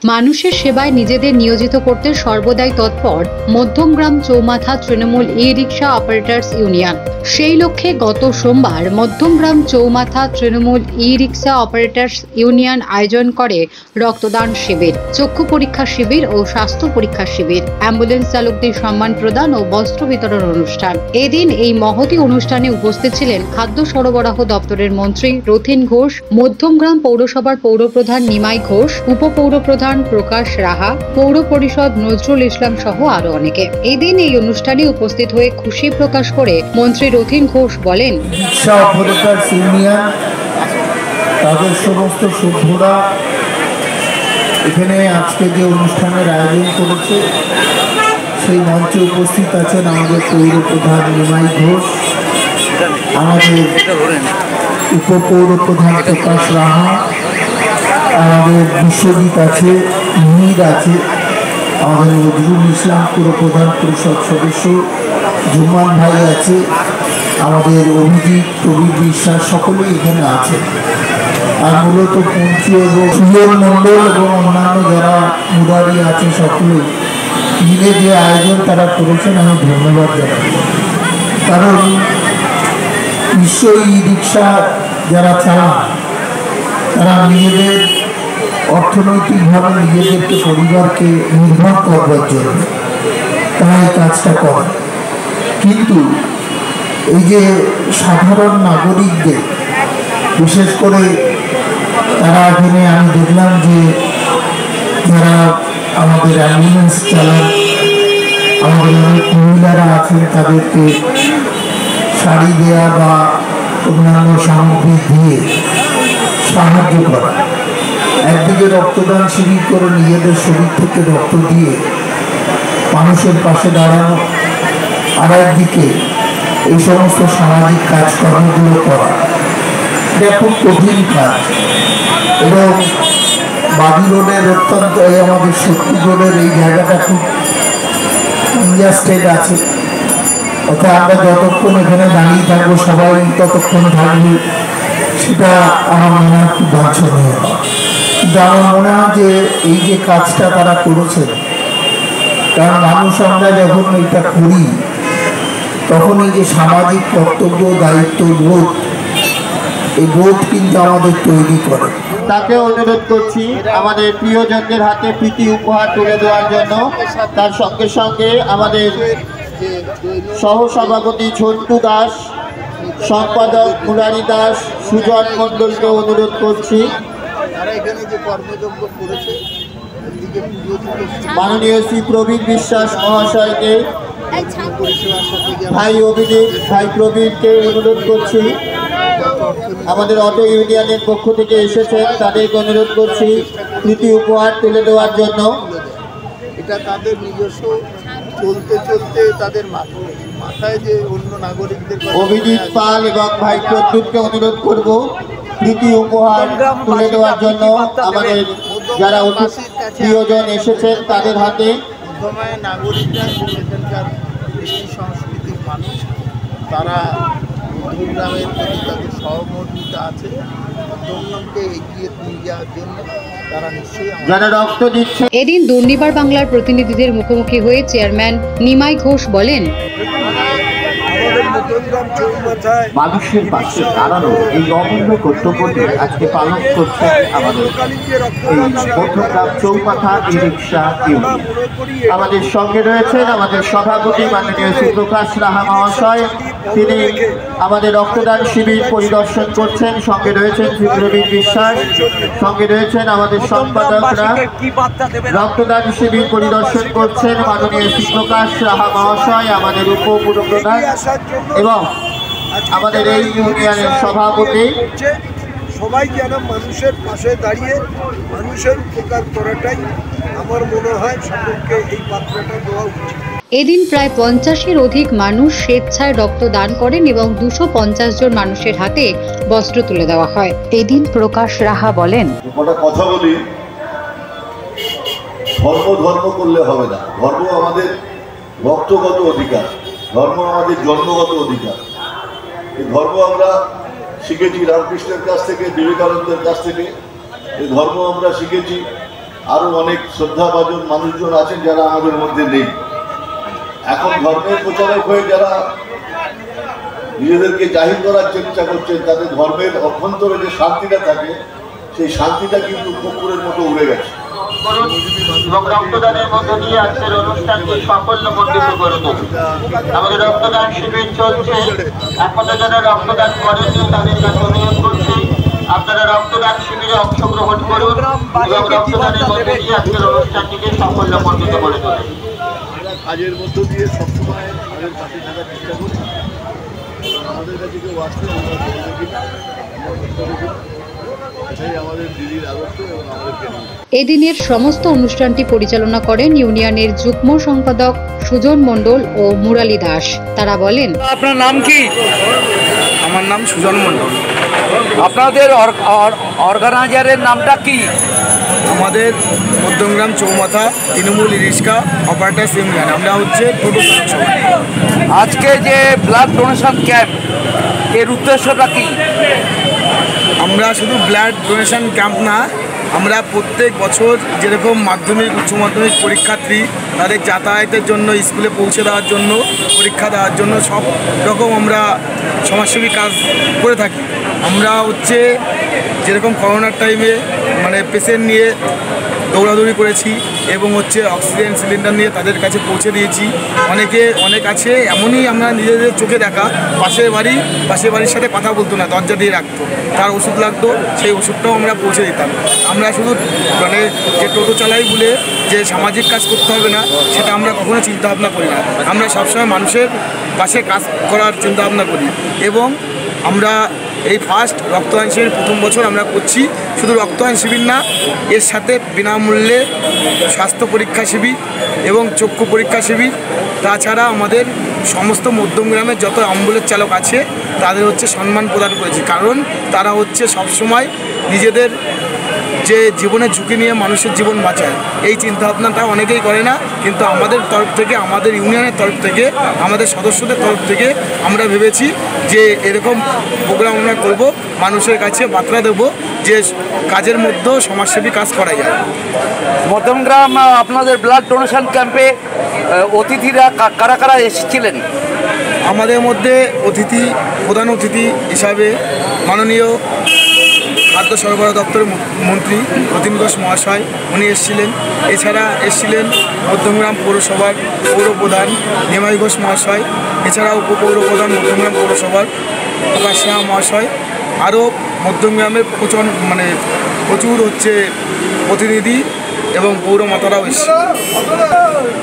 মানুষের সেবায় নিজেদের নিয়োজিত করতে সর্বদাই তৎপর মধ্যমগ্রাম চৌমাথা তৃণমূল ই রিক্সা অপারেটর্স ইউনিয়ন। সেই লক্ষ্যে গত সোমবার মধ্যমগ্রাম চৌমাথা তৃণমূল ই রিক্সা অপারেটর্স ইউনিয়ন আয়োজন করে রক্তদান শিবির, চক্ষু পরীক্ষা শিবির ও স্বাস্থ্য পরীক্ষা শিবির, অ্যাম্বুলেন্স চালকদের সম্মান প্রদান ও বস্ত্র বিতরণ অনুষ্ঠান। এদিন এই মহতী অনুষ্ঠানে উপস্থিত ছিলেন খাদ্য সরবরাহ দপ্তরের মন্ত্রী রথীন ঘোষ, মধ্যমগ্রাম পৌরসভার পৌরপ্রধান নিমাই ঘোষ, উপপৌরপ্রধান প্রকাশ রাহা, পৌর পরিষদ নজরুল ইসলাম সহ আরো অনেকে। এদিন এই অনুষ্ঠানে উপস্থিত হয়ে খুশি প্রকাশ করে মন্ত্রী রথীন ঘোষ বলেন, তাদের সমস্ত সভ্যরা এখানে আজকে যে অনুষ্ঠানের আয়োজন করেছে সেই মঞ্চে উপস্থিত আছেন আমাদের পৌরপ্রধান নিমাই ঘোষ, আমাদের উপপৌরপ্রধান প্রকাশ রাহা, আমাদের বিশ্বজিৎ আছে, মিহির আছে, আমাদের নজরুল ইসলাম পুরপ্রধান পরিষদ সদস্য জুম্মান ভাই আছে, আমাদের অভিজিৎ প্রবীর বিশ্বাস সকলেই এখানে আছে। আর মূলত পঞ্চু এবং সুজন মণ্ডল এবং অন্যান্য যারা মুরারি আছে সকলে মিলে যে আয়োজন তারা করেছেন আমি ধন্যবাদ জানাই। কারণ নিশ্চয়ই ই রিক্সা যারা চালান তারা নিজেদের অর্থনৈতিকভাবে নিজেদেরকে পরিবারকে নির্ভর করবার জন্য তারা এই কাজটা করে। কিন্তু এই যে সাধারণ নাগরিকদের বিশেষ করে তারা এখানে আমি দেখলাম যে যারা আমাদের অ্যাম্বুলেন্স চালান, আমাদের অনেক মহিলারা আছেন, তাদেরকে শাড়ি দেওয়া বা অন্যান্য সামগ্রী দিয়ে সাহায্য করা, একদিকে রক্তদান শিবির করে নিজেদের শরীর থেকে রক্ত দিয়ে মানুষের পাশে দাঁড়ানো, আর একদিকে এই সমস্ত সামাজিক কাজকর্মগুলো করা, এটা খুব কঠিন কাজ। এবং বাদি রোডের অত্যন্ত আমাদের শক্তি রোডের এই জায়গাটা খুব কনজাস্টেড আছে, অর্থাৎ আমরা যতক্ষণ এখানে দাঁড়িয়ে থাকবো সবাই ততক্ষণ থাকবে, সেটা আমার মনে হয় খুব বাঞ্ছনীয়। কিন্তু আমার মনে হয় যে এই যে কাজটা তারা করেছে, কারণ মানুষ আমরা যখন এটা করি তখন এই যে সামাজিক কর্তব্য দায়িত্ব বোধ, এই বোধ কিন্তু আমাদের তৈরি করে। তাকে অনুরোধ করছি আমাদের প্রিয়জনদের হাতে প্রীতি উপহার তুলে দেওয়ার জন্য। তার সঙ্গে সঙ্গে আমাদের সহসভাপতি ঝন্টু দাস, সম্পাদক মুরারি দাস, সুজন মণ্ডলকে অনুরোধ করছি। মাননীয় শ্রী প্রবীর বিশ্বাস মহাশয়কে, ভাই অভিজিৎ, ভাই প্রবীরকে অনুরোধ করছি। আমাদের অটো ইউনিয়নের পক্ষ থেকে এসেছেন, তাদেরকে অনুরোধ করছি প্রীতি উপহার তুলে দেওয়ার জন্য। এটা তাদের নিজস্ব চলতে চলতে তাদের মাথায় যে অন্য নাগরিকদের। অভিজিৎ পাল এবং ভাই প্রদ্যুৎকে অনুরোধ করব প্রীতি উপহার তুলে দেওয়ার জন্য। আমাদের যারা প্রিয়জন এসেছেন তাদের হাতে। নাগরিকরা এখানকার কৃষ্টি সংস্কৃতির মানুষ, তারা মধ্যমগ্রামের প্রতি তাদের সহমর্মিতা আছে, মধ্যমগ্রামকে এগিয়ে নিয়ে যাওয়ার জন্য তারা নিশ্চয়ই যারা রক্ত দিচ্ছে। এদিন দুর্নিবার বাংলার প্রতিনিধিদের মুখোমুখি হয়ে চেয়ারম্যান নিমাই ঘোষ বলেন, মানুষের পাশে দাঁড়ানো এই অমূল্য কর্তব্যটি আজকে পালন করছে আমাদের এই মধ্যমগ্রাম চৌমাথা ই রিক্সা ইউনিয়ন। আমাদের সঙ্গে রয়েছেন আমাদের সভাপতি মাননীয় শ্রী প্রকাশ রাহা মহাশয়, তিনি আমাদের রক্তদান শিবির পরিদর্শন করছেন। সঙ্গে রয়েছেন শ্রী প্রবীর বিশ্বাস, সঙ্গে রয়েছেন আমাদের সম্পাদকরা। রক্তদান শিবির পরিদর্শন করছেন মাননীয় শ্রী প্রকাশ রাহা মহাশয়, আমাদের উপপৌরপ্রধান এবং আমাদের এই ইউনিয়নের সভাপতি। সবাই যেন মানুষের পাশে দাঁড়িয়ে মানুষের উপকার করাটাই আমার মনে হয় সকলকে এই পাত্রটা দেওয়া উচিত। এদিন প্রায় 50-এর অধিক মানুষ স্বেচ্ছায় রক্তদান করেন এবং 250 জন মানুষের হাতে বস্ত্র তুলে দেওয়া হয়। এদিন প্রকাশ রাহা বলেন, কথা বলি, ধর্ম করলে হবে না। ধর্ম আমাদের রক্তগত অধিকার, ধর্ম আমাদের জন্মগত অধিকার। এই ধর্ম আমরা শিখেছি রামকৃষ্ণের কাছ থেকে, বিবেকানন্দের কাছ থেকে। এই ধর্ম আমরা শিখেছি আরো অনেক শ্রদ্ধাভাজন মানুষজন আছেন যারা আমাদের মধ্যে নেই। এখন ধর্মের প্রচারক হয়ে যারা নিজেদেরকে জাহির করার চেষ্টা করছেন, তাদের ধর্মের অভ্যন্তরে যে শান্তিটা থাকে সেই শান্তিটা কিন্তু কুকুরের মতো উড়ে গেছে। এবং রক্তদানের মধ্য দিয়ে আজকের অনুষ্ঠানকে সাফল্যমণ্ডিত করে তুলুন। আমাদের রক্তদান শিবির চলছে, এখনো যারা রক্তদান করেননি তাদের কাছে অনুরোধ করছি আপনারা রক্তদান শিবিরে অংশগ্রহণ করুন এবং রক্তদানের মধ্যে দিয়ে আজকের অনুষ্ঠানটিকে সাফল্যমণ্ডিত করে তুলুন। কাজের মধ্য দিয়ে সবসময় আমাদের পাশে থাকার চেষ্টা করি। আমাদের কাছে কেউ আসলে আমরা এটাই আমাদের দিদির আদর্শ এবং আমাদেরকে এদিনের সমস্ত অনুষ্ঠানটি পরিচালনা করেন ইউনিয়নের যুগ্ম সম্পাদক সুজন মণ্ডল ও মুরালী দাস। তারা বলেন, আপনার নাম কি? আমার নাম সুজন মণ্ডল। আপনাদের অর্গানাইজারের নামটা কি? আমাদের মধ্যমগ্রাম চৌমাথা তৃণমূল রিক্সা অপারেটার্স ইউনিয়ন। আমরা হচ্ছে টোটো চালক। আজকে যে ব্লাড ডোনেশন ক্যাম্প, এর উদ্দেশ্যটা কি? আমরা শুধু ব্লাড ডোনেশন ক্যাম্প না, আমরা প্রত্যেক বছর যেরকম মাধ্যমিক উচ্চ মাধ্যমিক পরীক্ষার্থী তাদের যাতায়াতের জন্য, স্কুলে পৌঁছে দেওয়ার জন্য, পরীক্ষা দেওয়ার জন্য সব রকম আমরা সমাজসেবী কাজ করে থাকি। আমরা হচ্ছে যেরকম করোনার টাইমে মানে পেশেন্ট নিয়ে দৌড়াদৌড়ি করেছি এবং হচ্ছে অক্সিজেন সিলিন্ডার নিয়ে তাদের কাছে পৌঁছে দিয়েছি। অনেক আছে এমনই আমরা নিজেদের চোখে দেখা, পাশের বাড়ির সাথে কথা বলতো না, দরজা দিয়ে রাখতো, তার ওষুধ লাগতো, সেই ওষুধটাও আমরা পৌঁছে দিতাম। আমরা শুধু মানে যে টোটো চালাই বলে যে সামাজিক কাজ করতে হবে না, সেটা আমরা কখনো চিন্তাভাবনা করি না। আমরা সবসময় মানুষের পাশে কাজ করার চিন্তাভাবনা করি এবং আমরা এই ফার্স্ট রক্তদান শিবির প্রথম বছর আমরা করছি। শুধু রক্তদান শিবির না, এর সাথে বিনামূল্যে স্বাস্থ্য পরীক্ষা শিবির এবং চক্ষু পরীক্ষা শিবির, তাছাড়া আমাদের সমস্ত মধ্যমগ্রামের যত অ্যাম্বুলেন্স চালক আছে তাদের হচ্ছে সম্মান প্রদান করেছি, কারণ তারা হচ্ছে সবসময় নিজেদের যে জীবনের ঝুঁকি নিয়ে মানুষের জীবন বাঁচায়, এই চিন্তাভাবনাটা অনেকেই করে না। কিন্তু আমাদের তরফ থেকে, আমাদের ইউনিয়নের তরফ থেকে, আমাদের সদস্যদের তরফ থেকে আমরা ভেবেছি যে এরকম প্রোগ্রাম আমরা করব, মানুষের কাছে বার্তা দেবো যে কাজের মধ্যেও সমাজসেবী কাজ করা যায়। মধ্যমগ্রাম আপনাদের ব্লাড ডোনেশন ক্যাম্পে অতিথিরা কারা কারা এসেছিলেন? আমাদের মধ্যে প্রধান অতিথি হিসাবে মাননীয় খাদ্য সরবরাহ দপ্তরের মন্ত্রী রতিন ঘোষ মহাশয় উনি এসেছিলেন। এছাড়া এসেছিলেন মধ্যমগ্রাম পৌরসভার পৌরপ্রধান নিমাই ঘোষ মহাশয়, এছাড়া উপপৌরপ্রধান মধ্যমগ্রাম পৌরসভার প্রকাশ সিংহ মহাশয়। আরও মধ্যমগ্রামের প্রচুর হচ্ছে প্রতিনিধি এবং পৌরমাতারাও এসেছে।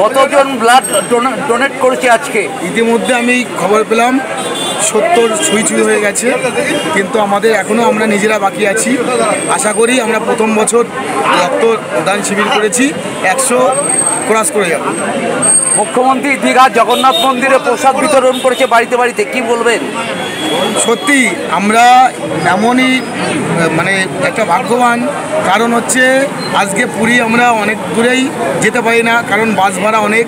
কতজন ব্লাড ডোনেট করেছে আজকে? ইতিমধ্যে আমি খবর পেলাম 70 ছুঁই হয়ে গেছে, কিন্তু আমাদের এখনও আমরা নিজেরা বাকি আছি। আশা করি আমরা প্রথম বছর রক্তদান শিবির করেছি, 100 ক্রস করে যাব। মুখ্যমন্ত্রী দীঘা জগন্নাথ মন্দিরে প্রসাদ বিতরণ করেছে বাড়িতে বাড়িতে, কি বলবেন? সত্যি আমরা এমনই একটা ভাগ্যবান, কারণ হচ্ছে আজকে পুরী আমরা অনেক দূরেই যেতে পারি না, কারণ বাস ভাড়া অনেক।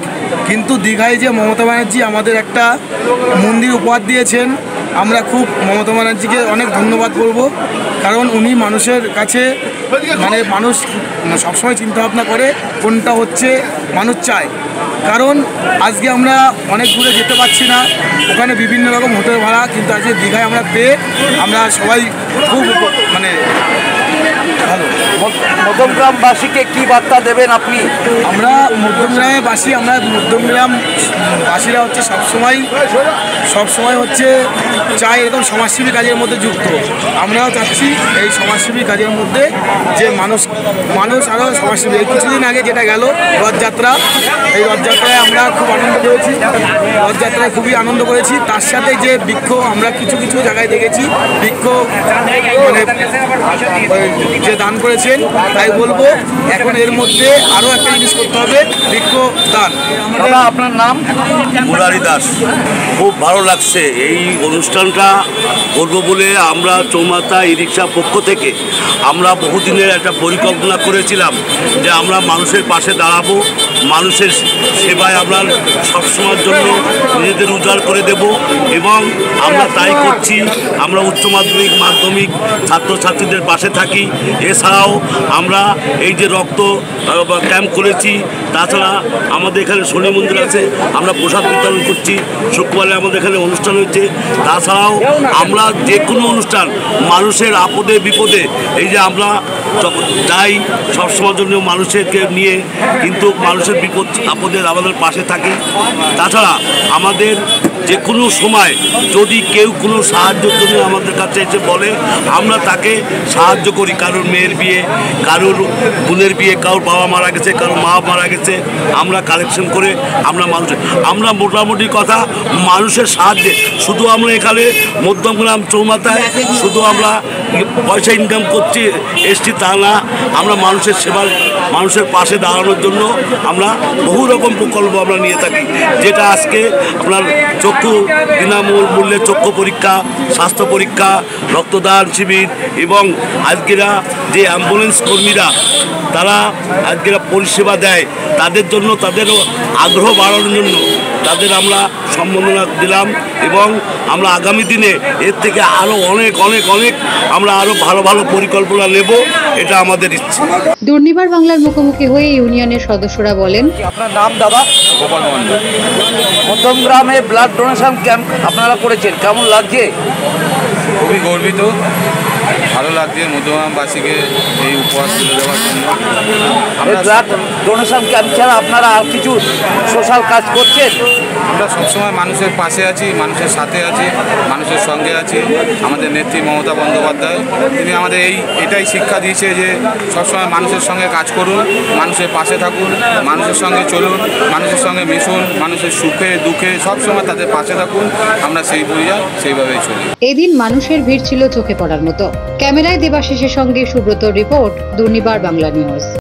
কিন্তু দীঘায় যে মমতা ব্যানার্জি আমাদের একটা মন্দির উপহার দিয়েছেন, আমরা খুব মমতা ব্যানার্জিকে অনেক ধন্যবাদ করব, কারণ উনি মানুষের কাছে মানুষ সবসময় চিন্তাভাবনা করে কোনটা হচ্ছে মানুষ চায়। কারণ আজকে আমরা অনেক দূরে যেতে পারছি না, ওখানে বিভিন্ন রকম হোটেল ভাড়া, কিন্তু আজকে দীঘায় আমরা পেয়ে আমরা সবাই খুব ভালো। মধ্যমগ্রামবাসীকে কি বার্তা দেবেন আপনি? আমরা মধ্যমগ্রামবাসীরা হচ্ছে সবসময় হচ্ছে চাই এরকম সমাজসেবী কাজের মধ্যে যুক্ত। আমরাও চাচ্ছি এই সমাজসেবী কাজের মধ্যে যে মানুষ আরও সমাজসেবী। এই কিছুদিন আগে যেটা গেল রথযাত্রা, এই রথযাত্রায় আমরা খুব আনন্দ করেছি। তার সাথে যে বৃক্ষ আমরা কিছু জায়গায় দেখেছি, বৃক্ষ যে দান করেছেন, তাই বলবো এখন এর মধ্যে আরও একটা জিনিস করতে হবে, বৃক্ষ দান। আপনার নাম? মুরালী দাস। খুব ভালো লাগছে এই অনুষ্ঠানটা করবো বলে। আমরা চৌমাথা ই রিক্সা পক্ষ থেকে আমরা বহুদিনের একটা পরিকল্পনা করেছিলাম যে আমরা মানুষের পাশে দাঁড়াবো, মানুষের সেবায় আমরা সবসময়ের জন্য নিজেদের উজাড় করে দেব এবং আমরা তাই করছি। আমরা উচ্চ মাধ্যমিক ছাত্রছাত্রীদের পাশে থাকি। থাকি। এছাড়াও আমরা এই যে রক্ত ক্যাম্প করেছি, তাছাড়া আমাদের এখানে শনি মন্দির আছে, আমরা প্রসাদ বিতরণ করছি। শুক্রবারে আমাদের এখানে অনুষ্ঠান হচ্ছে। তাছাড়াও আমরা যে কোনো অনুষ্ঠান মানুষের আপদে বিপদে এই যে আমরা যাই সবসময়ের জন্য মানুষকে নিয়ে, কিন্তু মানুষের বিপদ আপদে আমাদের পাশে থাকি। তাছাড়া আমাদের যে কোনো সময় যদি কেউ কোনো সাহায্যের জন্য আমাদের কাছে এসে বলে, আমরা তাকে সাহায্য করি। কারোর মেয়ের বিয়ে, কারোর বোনের বিয়ে, কারোর বাবা মারা গেছে, কারোর মা মারা গেছে, আমরা কালেকশন করে আমরা মোটামুটি কথা মানুষের সাহায্যে, শুধু আমরা এখানে মধ্যমগ্রাম চৌমাথায় শুধু আমরা পয়সা ইনকাম করছি এসছি তা না, আমরা মানুষের সেবা, মানুষের পাশে দাঁড়ানোর জন্য আমরা বহু রকম প্রকল্প আমরা নিয়ে থাকি। যেটা আজকে আপনার চক্ষু বিনামূল্যে চক্ষু পরীক্ষা, স্বাস্থ্য পরীক্ষা, রক্তদান শিবির, এবং আজকেরা যে অ্যাম্বুলেন্স কর্মীরা তারা আজকেরা পরিষেবা দেয়, তাদের জন্য তাদেরও আগ্রহ বাড়ানোর জন্য তাদের আমরা সম্মাননা দিলাম, এবং আমরা আগামী দিনে এর থেকে আরও অনেক অনেক অনেক আমরা আরও ভালো ভালো পরিকল্পনা নেব, এটা আমাদের ইচ্ছে। দুর্নিবার বাংলার মুখোমুখি হয়ে ইউনিয়নের সদস্যরা বলেন, আপনার নাম দাদা? গোপাল মন্ডল। মধ্যমগ্রামে ব্লাড ডোনেশন ক্যাম্প আপনারা করেছেন, কেমন লাগছে? খুবই গর্বিত, ভালো লাগছে মধ্যমগ্রামবাসীকে এই উপহার তুলে দেওয়ার জন্য। ব্লাড ডোনেশন ক্যাম্প ছাড়া আপনারা আর কিছু সোশ্যাল কাজ করছেন? আমরা সবসময় মানুষের পাশে আছি, মানুষের সাথে আছি, মানুষের সঙ্গে আছি। আমাদের নেত্রী মমতা বন্দ্যোপাধ্যায় তিনি আমাদের এটাই শিক্ষা দিয়েছে যে সবসময় মানুষের সঙ্গে কাজ করুন, মানুষের পাশে থাকুন, মানুষের সঙ্গে চলুন, মানুষের সঙ্গে মিশুন, মানুষের সুখে দুঃখে সবসময় তাদের পাশে থাকুন। আমরা সেই পরিবার সেইভাবেই চলি। এদিন মানুষের ভিড় ছিল চোখে পড়ার মতো। ক্যামেরায় দেবাশিসের সঙ্গে সুব্রত রিপোর্ট, দুর্নিবার বাংলা নিউজ।